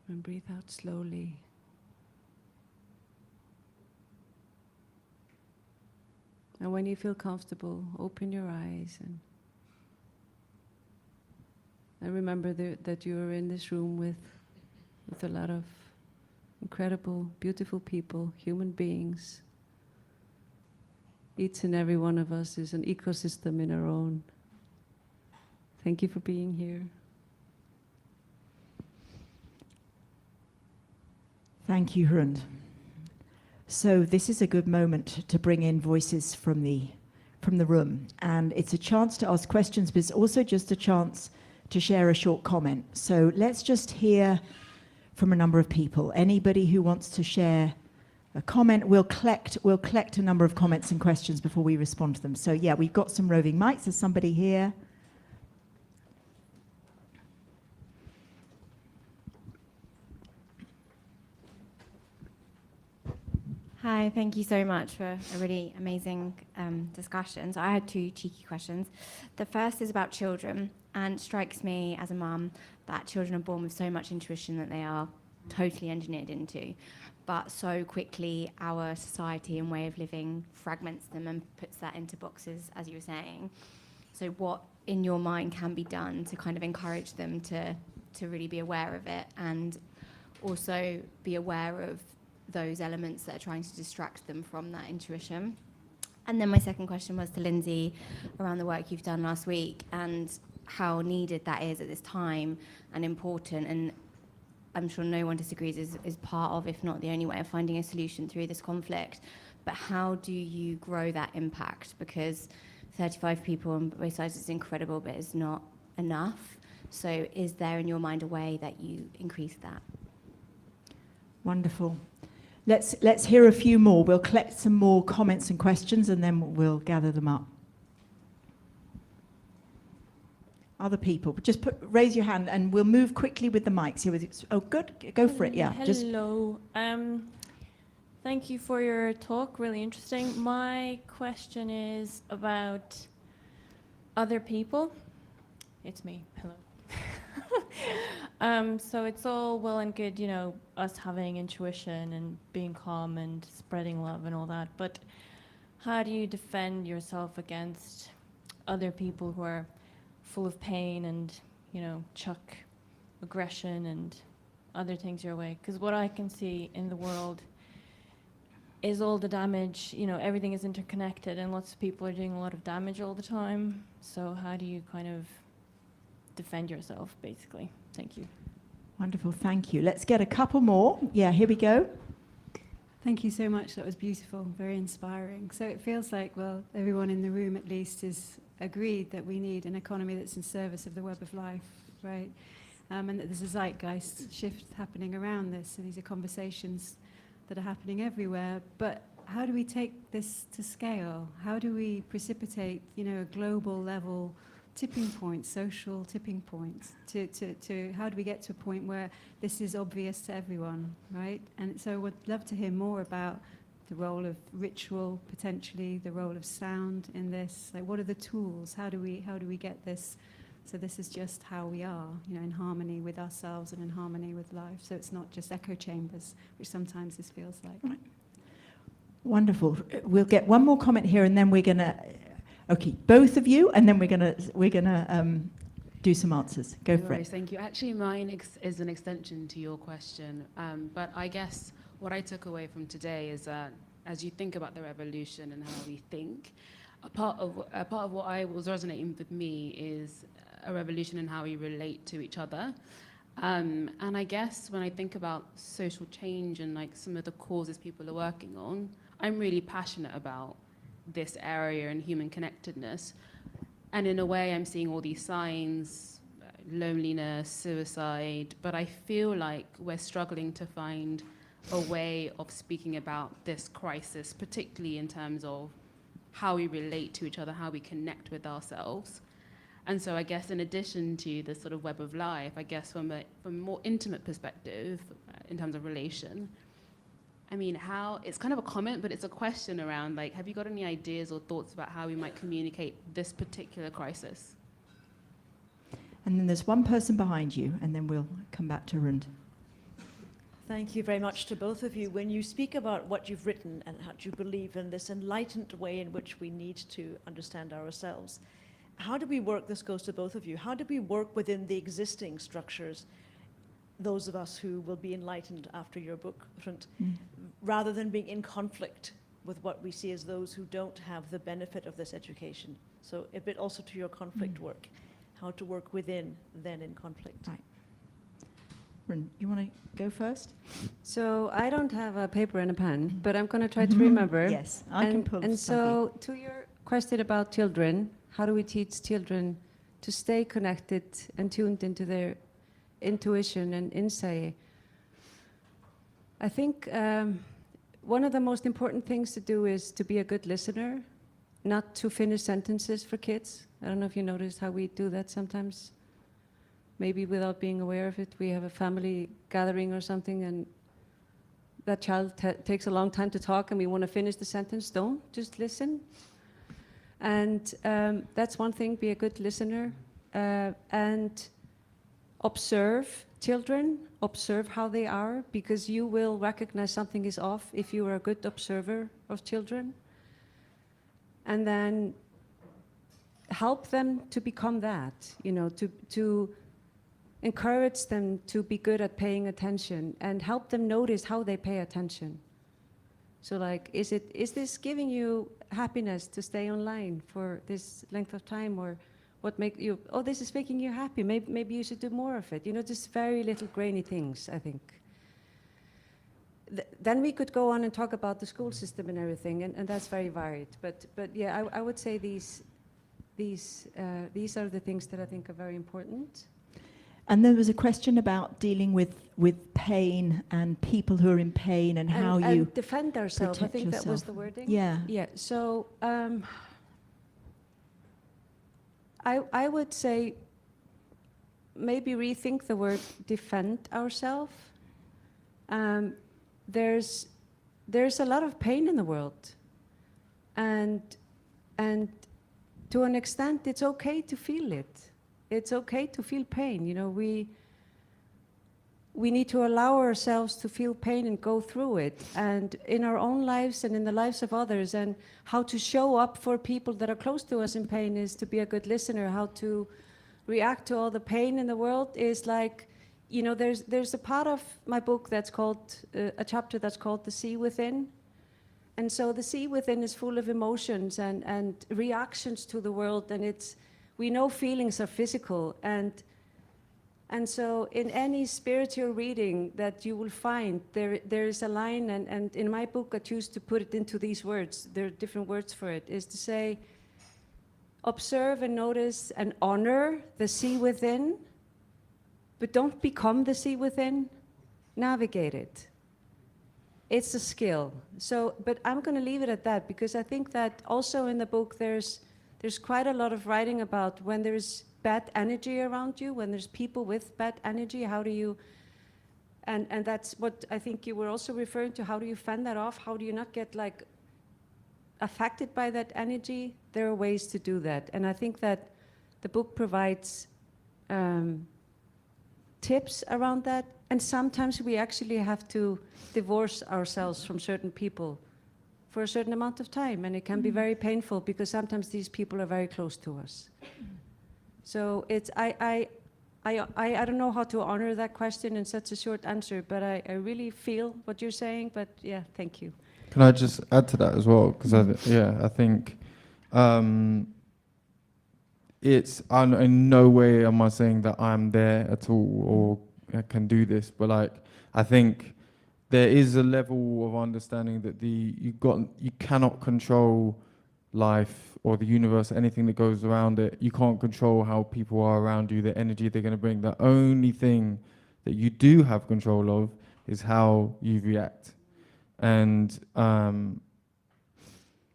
And breathe out slowly. And when you feel comfortable, open your eyes and remember that you are in this room with a lot of incredible, beautiful people, human beings. Each and every one of us is an ecosystem in our own. Thank you for being here. Thank you, Hrund. So this is a good moment to bring in voices from the room, and it's a chance to ask questions, but it's also just a chance to share a short comment. So let's just hear from a number of people. Anybody who wants to share a comment, we'll collect a number of comments and questions before we respond to them. So yeah, we've got some roving mics. There's somebody here. Hi, thank you so much for a really amazing discussion. So I had 2 cheeky questions. The first is about children, and it strikes me as a mum that children are born with so much intuition that they are totally engineered into, but so quickly our society and way of living fragments them and puts that into boxes, as you were saying. So what in your mind can be done to kind of encourage them to really be aware of it, and also be aware of those elements that are trying to distract them from that intuition? And then my second question was to Lindsay around the work you've done last week and how needed that is at this time and important, and I'm sure no one disagrees is part of, if not the only way of finding a solution through this conflict. But how do you grow that impact? Because 35 people on both sides is incredible, but it's not enough. So is there in your mind a way that you increase that? Wonderful. Let's hear a few more. We'll collect some more comments and questions, and then we'll gather them up. Other people, just raise your hand, and we'll move quickly with the mics here. Oh, good. Go for it. Yeah. Hello. Thank you for your talk, really interesting. My question is about other people. It's me, hello. So it's all well and good, you know, us having intuition and being calm and spreading love and all that, but how do you defend yourself against other people who are full of pain and, you know, chuck aggression and other things your way? Because what I can see in the world is all the damage, you know, everything is interconnected and lots of people are doing a lot of damage all the time. So how do you kind of defend yourself, basically? Thank you. Wonderful, thank you. Let's get a couple more. Yeah, here we go. Thank you so much. That was beautiful, very inspiring. So it feels like, well, everyone in the room at least is agreed that we need an economy that's in service of the web of life, right? And that there's a zeitgeist shift happening around this, and these are conversations that are happening everywhere. But how do we take this to scale? How do we precipitate, you know, a global level tipping points, social tipping points, to how do we get to a point where this is obvious to everyone, right? And so would love to hear more about the role of ritual, potentially, the role of sound in this. Like, what are the tools? How do we get this? So this is just how we are, you know, in harmony with ourselves and in harmony with life. So it's not just echo chambers, which sometimes this feels like. Right. Wonderful. We'll get one more comment here, and then we're gonna. Okay, both of you, and then we're gonna do some answers. Go for it. Thank you. Actually, mine is an extension to your question, but I guess what I took away from today is that as you think about the revolution and how we think, a part of what was resonating with me is a revolution in how we relate to each other. And I guess when I think about social change and like some of the causes people are working on, I'm really passionate about this area and human connectedness. And in a way, I'm seeing all these signs, loneliness, suicide, but I feel like we're struggling to find a way of speaking about this crisis, particularly in terms of how we relate to each other, how we connect with ourselves. And so I guess in addition to the sort of web of life, I guess from a more intimate perspective, in terms of relation, I mean, it's kind of a comment, but it's a question around, like, have you got any ideas or thoughts about how we might communicate this particular crisis? And then there's one person behind you, and then we'll come back to Hrund. Thank you very much to both of you. When you speak about what you've written and how you believe in this enlightened way in which we need to understand ourselves, how do we work, this goes to both of you, how do we work within the existing structures, those of us who will be enlightened after your book, Hrund, rather than being in conflict with what we see as those who don't have the benefit of this education? So a bit also to your conflict work, how to work within, then in conflict. Right. Hrund, you want to go first? So I don't have a paper and a pen, but I'm going to try to remember. Yes, I can pull And something. so to your question about children, how do we teach children to stay connected and tuned into their intuition and insight? I think one of the most important things to do is to be a good listener, not to finish sentences for kids. I don't know if you noticed how we do that sometimes. Maybe without being aware of it, we have a family gathering or something, and that child takes a long time to talk, and we want to finish the sentence. Don't, just listen. And that's one thing, be a good listener. And observe children, observe how they are, because you will recognize something is off if you are a good observer of children. And then help them to become that, you know, to encourage them to be good at paying attention and help them notice how they pay attention. So like, is this giving you happiness to stay online for this length of time, or what make you, oh, this is making you happy, maybe you should do more of it. You know, just very little grainy things, I think. Then we could go on and talk about the school system and everything, and that's very varied. But yeah, I would say these are the things that I think are very important. And there was a question about dealing with pain and people who are in pain and how you defend ourselves. I think yourself. that was the wording. Yeah. Yeah. So I would say maybe rethink the word defend ourselves. There's there's a lot of pain in the world, and to an extent, it's okay to feel it. It's okay to feel pain. You know, we need to allow ourselves to feel pain and go through it, and in our own lives and in the lives of others, and how to show up for people that are close to us in pain is to be a good listener. How to react to all the pain in the world is like, you know, there's a part of my book that's called, a chapter that's called The Sea Within. And so the sea within is full of emotions and reactions to the world, and we know feelings are physical, and so in any spiritual reading that you will find, there is a line, and in my book I choose to put it into these words, there are different words for it, is to say, observe and notice and honor the sea within, but don't become the sea within, navigate it. It's a skill. So, but I'm going to leave it at that, because I think that also in the book there's quite a lot of writing about when there's bad energy around you, when there's people with bad energy, how do you, and that's what I think you were also referring to, how do you fend that off? How do you not get like affected by that energy? There are ways to do that. And I think that the book provides tips around that. And sometimes we actually have to divorce ourselves from certain people for a certain amount of time. And it can be very painful, because sometimes these people are very close to us. So it's, I don't know how to honor that question in such a short answer, but I really feel what you're saying. But yeah, thank you. Can I just add to that as well? Because I think it's, in no way am I saying that I'm there at all or I can do this, but like, I think there is a level of understanding that you cannot control life or the universe, anything that goes around it. You can't control how people are around you, the energy they're going to bring. The only thing that you do have control of is how you react. And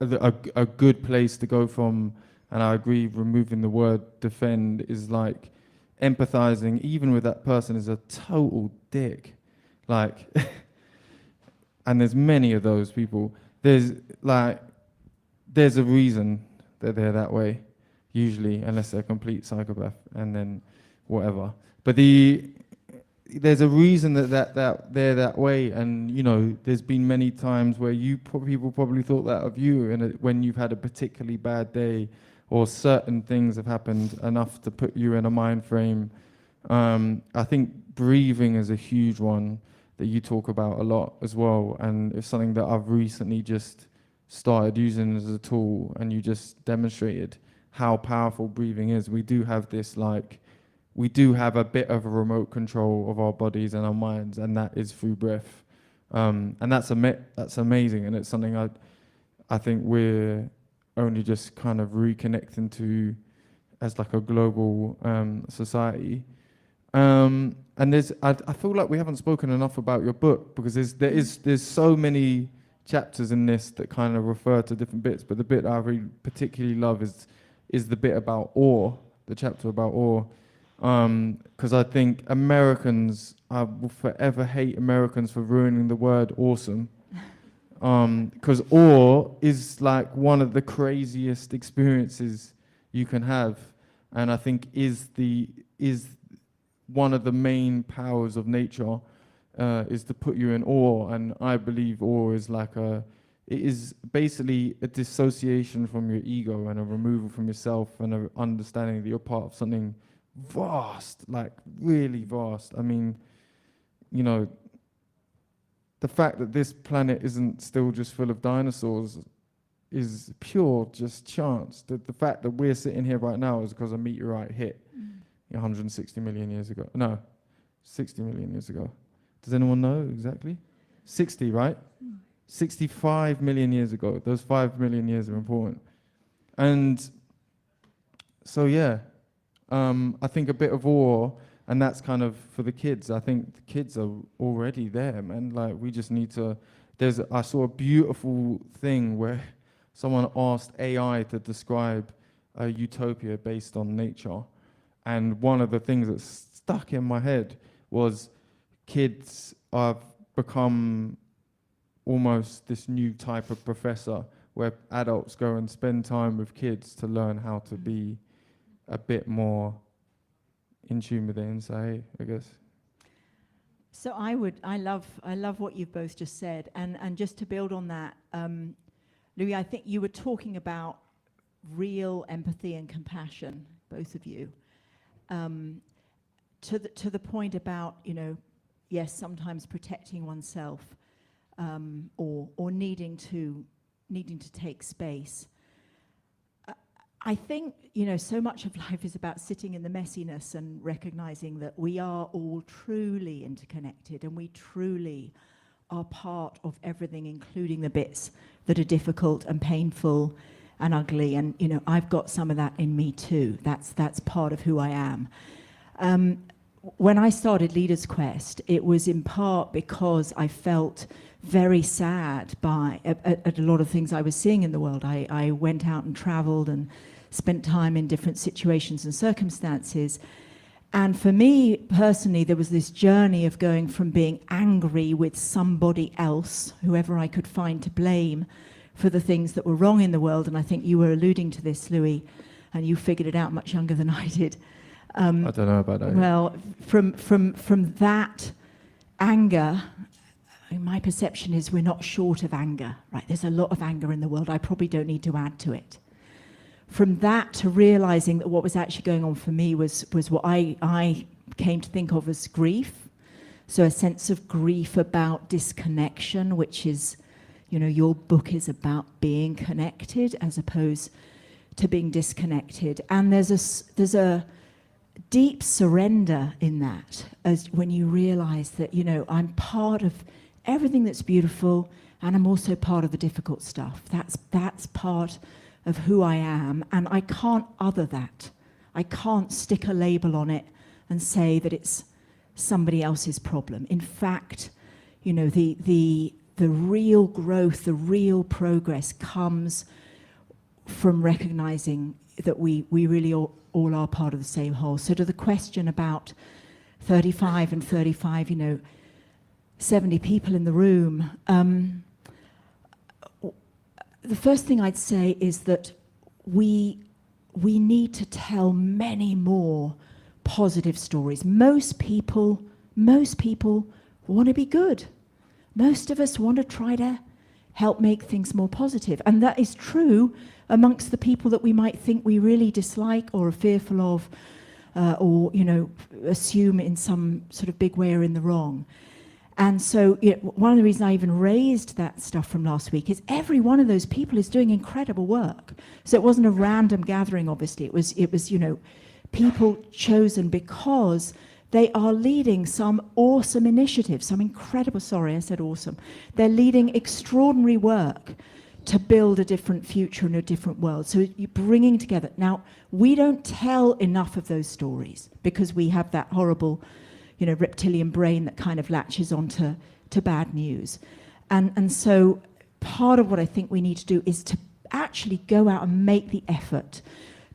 a good place to go from, and I agree, removing the word defend, is like empathizing even with that person is a total dick. Like, and there's many of those people. There's a reason that they're that way, usually, unless they're a complete psychopath, and then whatever. But there's a reason that they're that way, and you know, there's been many times where people probably thought that of you, and when you've had a particularly bad day, or certain things have happened enough to put you in a mind frame. I think breathing is a huge one that you talk about a lot as well, and it's something that I've recently just started using as a tool, and you just demonstrated how powerful breathing is. We do have a bit of a remote control of our bodies and our minds, and that is through breath. And that's amazing, and it's something I think we're only just kind of reconnecting to as like a global society. And I feel like we haven't spoken enough about your book, because there's so many chapters in this that kind of refer to different bits, but the bit I really particularly love is the bit about awe, the chapter about awe. Because I think I will forever hate Americans for ruining the word awesome. Because awe is like one of the craziest experiences you can have, and I think is one of the main powers of nature, is to put you in awe. And I believe awe is it is basically a dissociation from your ego and a removal from yourself, and an understanding that you're part of something vast, like really vast. I mean, you know, the fact that this planet isn't still just full of dinosaurs is pure just chance. The fact that we're sitting here right now is because a meteorite hit 160 million years ago. No, 60 million years ago. Does anyone know exactly? 60, right? 65 million years ago. Those 5 million years are important. And so, yeah, I think a bit of awe. And that's kind of for the kids. I think the kids are already there, man. Like, we just need to. I saw a beautiful thing where someone asked AI to describe a utopia based on nature. And one of the things that stuck in my head was kids have become almost this new type of professor where adults go and spend time with kids to learn how to be a bit more in tune with the insai, I guess. So I love what you've both just said, and just to build on that, Louis, I think you were talking about real empathy and compassion, both of you, to the point about, you know, yes, sometimes protecting oneself, or needing to take space. I think, you know, so much of life is about sitting in the messiness and recognizing that we are all truly interconnected, and we truly are part of everything, including the bits that are difficult and painful and ugly. And, you know, I've got some of that in me too. That's part of who I am. When I started Leaders Quest, it was in part because I felt very sad at a lot of things I was seeing in the world. I went out and traveled and spent time in different situations and circumstances. And for me personally, there was this journey of going from being angry with somebody else, whoever I could find to blame for the things that were wrong in the world. And I think you were alluding to this, Louis, and you figured it out much younger than I did. I don't know about that. Well, from that anger, my perception is we're not short of anger, right? There's a lot of anger in the world. I probably don't need to add to it. From that to realizing that what was actually going on for me was what I came to think of as grief. So a sense of grief about disconnection, which is, you know, your book is about being connected as opposed to being disconnected. And there's a deep surrender in that, as when you realize that, you know, I'm part of everything that's beautiful, and I'm also part of the difficult stuff. That's part of who I am, and I can't other that. I can't stick a label on it and say that it's somebody else's problem. In fact, you know, the real growth, the real progress comes from recognizing that we really all are part of the same whole. So to the question about 35 and 35, you know, 70 people in the room, the first thing I'd say is that we need to tell many more positive stories. Most people want to be good. Most of us want to try to help make things more positive. And that is true amongst the people that we might think we really dislike or are fearful of, or, you know, assume in some sort of big way are in the wrong. And so, you know, one of the reasons I even raised that stuff from last week is every one of those people is doing incredible work. So it wasn't a random gathering, obviously. It was, you know, people chosen because they are leading some awesome initiatives, some incredible, sorry, I said awesome. They're leading extraordinary work to build a different future and a different world. So you're bringing together. Now, we don't tell enough of those stories because we have that horrible, you know, reptilian brain that kind of latches onto bad news. And so part of what I think we need to do is to actually go out and make the effort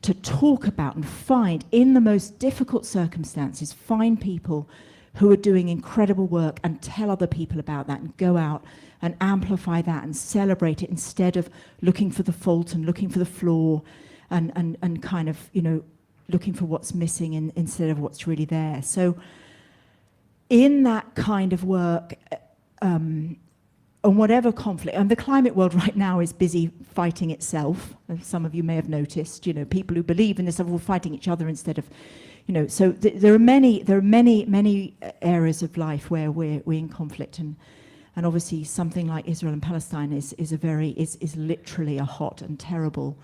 to talk about and find, in the most difficult circumstances, find people who are doing incredible work and tell other people about that, and go out and amplify that and celebrate it instead of looking for the fault and looking for the flaw and kind of, you know, looking for what's missing instead of what's really there. So in that kind of work, on whatever conflict, and the climate world right now is busy fighting itself, as some of you may have noticed, you know, people who believe in this are all fighting each other instead of, you know, so there are many areas of life where we're in conflict, and obviously something like Israel and Palestine is literally a hot and terrible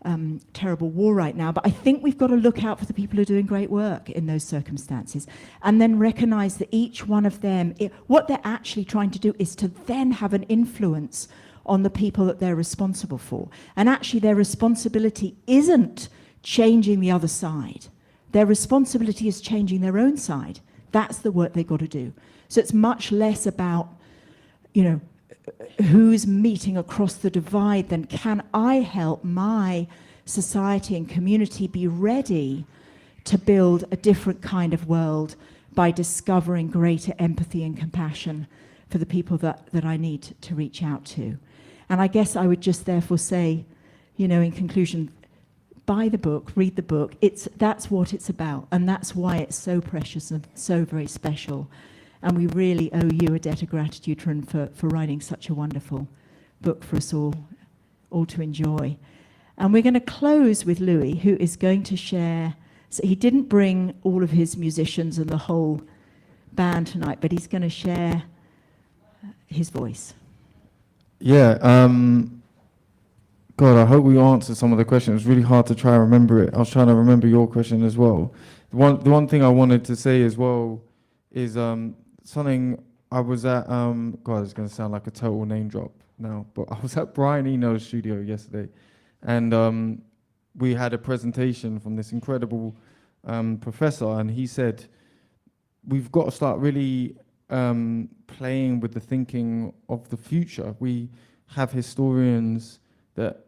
war right now. But I think we've got to look out for the people who are doing great work in those circumstances, and then recognize that each one of them, what they're actually trying to do is to then have an influence on the people that they're responsible for. And actually their responsibility isn't changing the other side. Their responsibility is changing their own side. That's the work they've got to do. So it's much less about, you know, who's meeting across the divide than can I help my society and community be ready to build a different kind of world by discovering greater empathy and compassion for the people that I need to reach out to. And I guess I would just therefore say, you know, in conclusion, buy the book, read the book. That's what it's about, and that's why it's so precious and so very special. And we really owe you a debt of gratitude, Hrund, for writing such a wonderful book for us all to enjoy. And we're going to close with Louis, who is going to share. So he didn't bring all of his musicians and the whole band tonight, but he's going to share his voice. Yeah. God, I hope we answered some of the questions. It was really hard to try and remember it. I was trying to remember your question as well. The one thing I wanted to say as well is something I was at. God, it's going to sound like a total name drop now, but I was at Brian Eno's studio yesterday, and we had a presentation from this incredible professor, and he said, we've got to start really playing with the thinking of the future. We have historians that,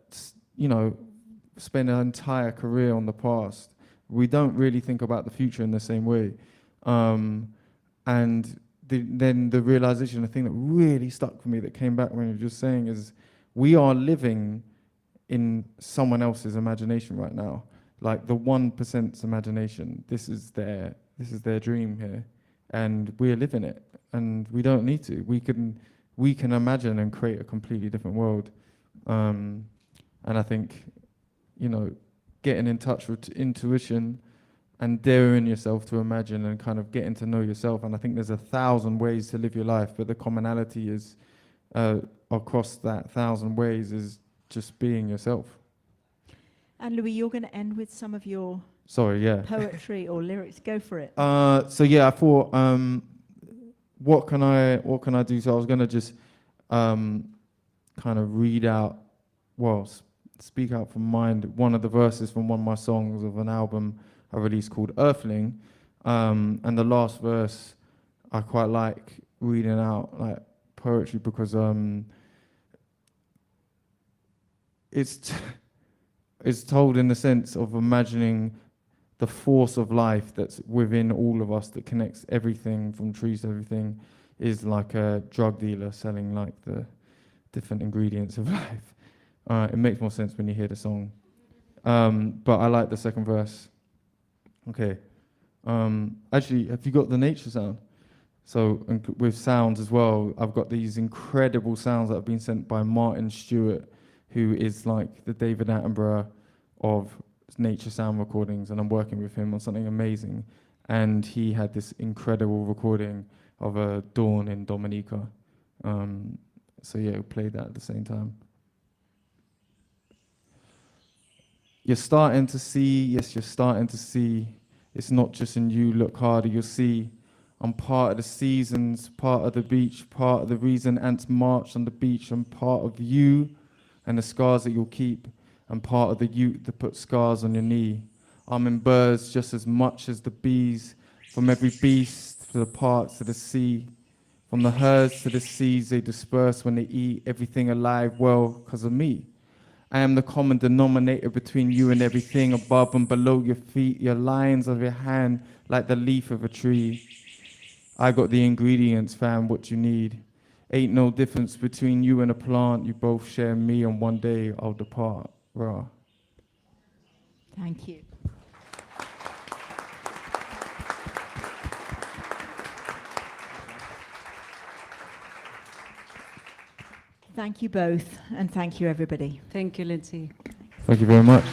you know, spend an entire career on the past. We don't really think about the future in the same way. And then the realization, the thing that really stuck for me, that came back when you were just saying, is we are living in someone else's imagination right now. Like the 1%'s imagination. This is their dream here, and we're living it. And we don't need to. We can imagine and create a completely different world. And I think, you know, getting in touch with intuition and daring yourself to imagine and kind of getting to know yourself. And I think there's 1,000 ways to live your life, but the commonality is across that 1,000 ways is just being yourself. And Louis, you're going to end with some of your poetry or lyrics. Go for it. So yeah, I thought, what can I do? So I was going to just kind of read out, speak out from mind, one of the verses from one of my songs of an album I released called Earthling. And the last verse I quite like reading out, like poetry, because it's told in the sense of imagining the force of life that's within all of us, that connects everything from trees to everything, is like a drug dealer selling like the different ingredients of life. It makes more sense when you hear the song. But I like the second verse. Okay. Actually, have you got the nature sound? So with sounds as well, I've got these incredible sounds that have been sent by Martin Stewart, who is like the David Attenborough of nature sound recordings, and I'm working with him on something amazing. And he had this incredible recording of a dawn in Dominica. So yeah, we played that at the same time. You're starting to see, yes, you're starting to see, it's not just in you, look harder, you'll see. I'm part of the seasons, part of the beach, part of the reason ants march on the beach. I'm part of you and the scars that you'll keep. I'm part of the youth that put scars on your knee. I'm in birds just as much as the bees, from every beast to the parts of the sea. From the herds to the seas, they disperse when they eat everything alive, well, because of me. I am the common denominator between you and everything above and below your feet, your lines of your hand like the leaf of a tree. I got the ingredients, fam, what you need. Ain't no difference between you and a plant. You both share me, and one day I'll depart. Rah. Thank you. Thank you both, and thank you, everybody. Thank you, Lindsay. Thank you very much.